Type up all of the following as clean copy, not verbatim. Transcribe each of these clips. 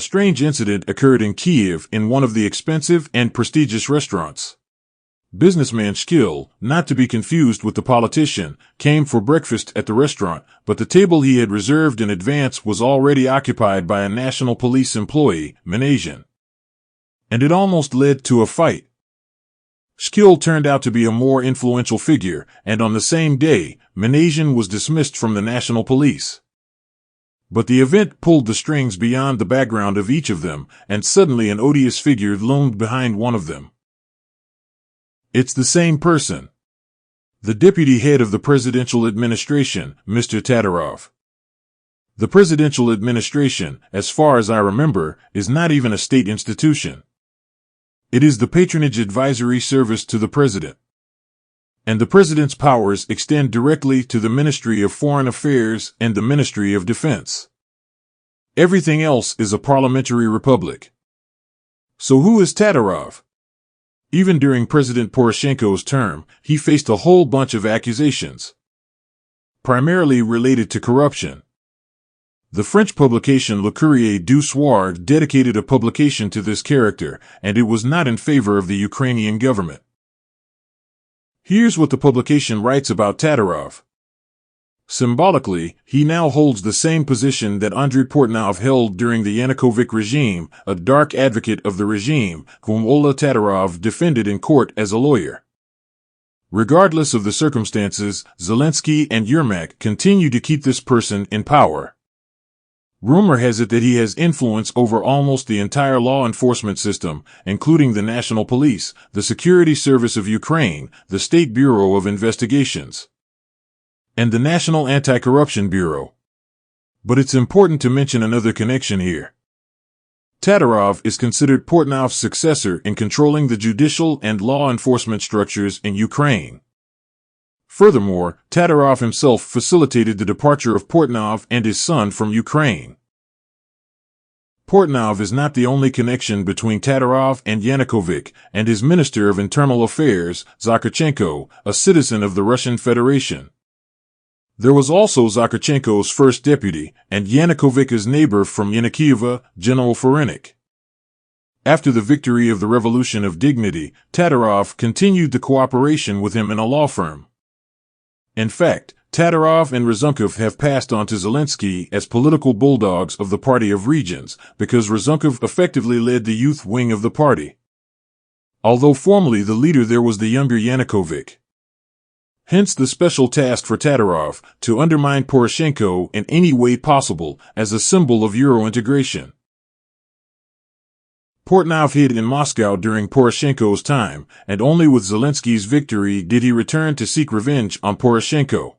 A strange incident occurred in Kiev in one of the expensive and prestigious restaurants. Businessman Skill, not to be confused with the politician, came for breakfast at the restaurant, but the table he had reserved in advance was already occupied by a national police employee, Manasian. And it almost led to a fight. Skill turned out to be a more influential figure, and on the same day, Manasian was dismissed from the national police. But the event pulled the strings beyond the background of each of them, and suddenly an odious figure loomed behind one of them. It's the same person. The deputy head of the presidential administration, Mr. Tatarov. The presidential administration, as far as I remember, is not even a state institution. It is the patronage advisory service to the president. And the president's powers extend directly to the Ministry of Foreign Affairs and the Ministry of Defense. Everything else is a parliamentary republic. So who is Tatarov? Even during President Poroshenko's term, he faced a whole bunch of accusations, primarily related to corruption. The French publication Le Courrier du Soir dedicated a publication to this character, and it was not in favor of the Ukrainian government. Here's what the publication writes about Tatarov. Symbolically, he now holds the same position that Andrei Portnov held during the Yanukovych regime, a dark advocate of the regime, whom Ola Tatarov defended in court as a lawyer. Regardless of the circumstances, Zelensky and Yermak continue to keep this person in power. Rumor has it that he has influence over almost the entire law enforcement system, including the National Police, the Security Service of Ukraine, the State Bureau of Investigations, and the National Anti-Corruption Bureau. But it's important to mention another connection here. Tatarov is considered Portnov's successor in controlling the judicial and law enforcement structures in Ukraine. Furthermore, Tatarov himself facilitated the departure of Portnov and his son from Ukraine. Portnov is not the only connection between Tatarov and Yanukovych and his Minister of Internal Affairs, Zakharchenko, a citizen of the Russian Federation. There was also Zakharchenko's first deputy, and Yanukovych's neighbor from Yanukieva, General Ferenik. After the victory of the Revolution of Dignity, Tatarov continued the cooperation with him in a law firm. In fact, Tatarov and Razumkov have passed on to Zelensky as political bulldogs of the Party of Regions, because Razumkov effectively led the youth wing of the party, although formally the leader there was the younger Yanukovych. Hence the special task for Tatarov to undermine Poroshenko in any way possible as a symbol of Euro integration. Portnov hid in Moscow during Poroshenko's time, and only with Zelensky's victory did he return to seek revenge on Poroshenko.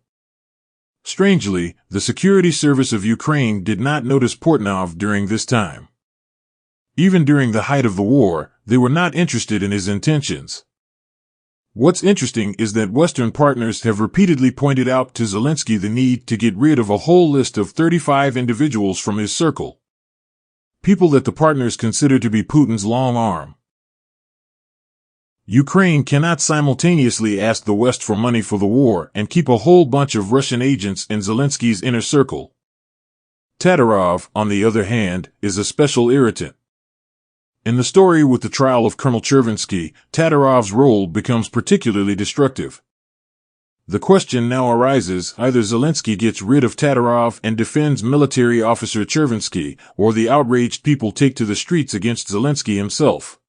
Strangely, the Security Service of Ukraine did not notice Portnov during this time. Even during the height of the war, they were not interested in his intentions. What's interesting is that Western partners have repeatedly pointed out to Zelensky the need to get rid of a whole list of 35 individuals from his circle. People that the partners consider to be Putin's long arm. Ukraine cannot simultaneously ask the West for money for the war and keep a whole bunch of Russian agents in Zelensky's inner circle. Tatarov, on the other hand, is a special irritant. In the story with the trial of Colonel Chervinsky, Tatarov's role becomes particularly destructive. The question now arises, either Zelensky gets rid of Tatarov and defends military officer Chervinsky, or the outraged people take to the streets against Zelensky himself.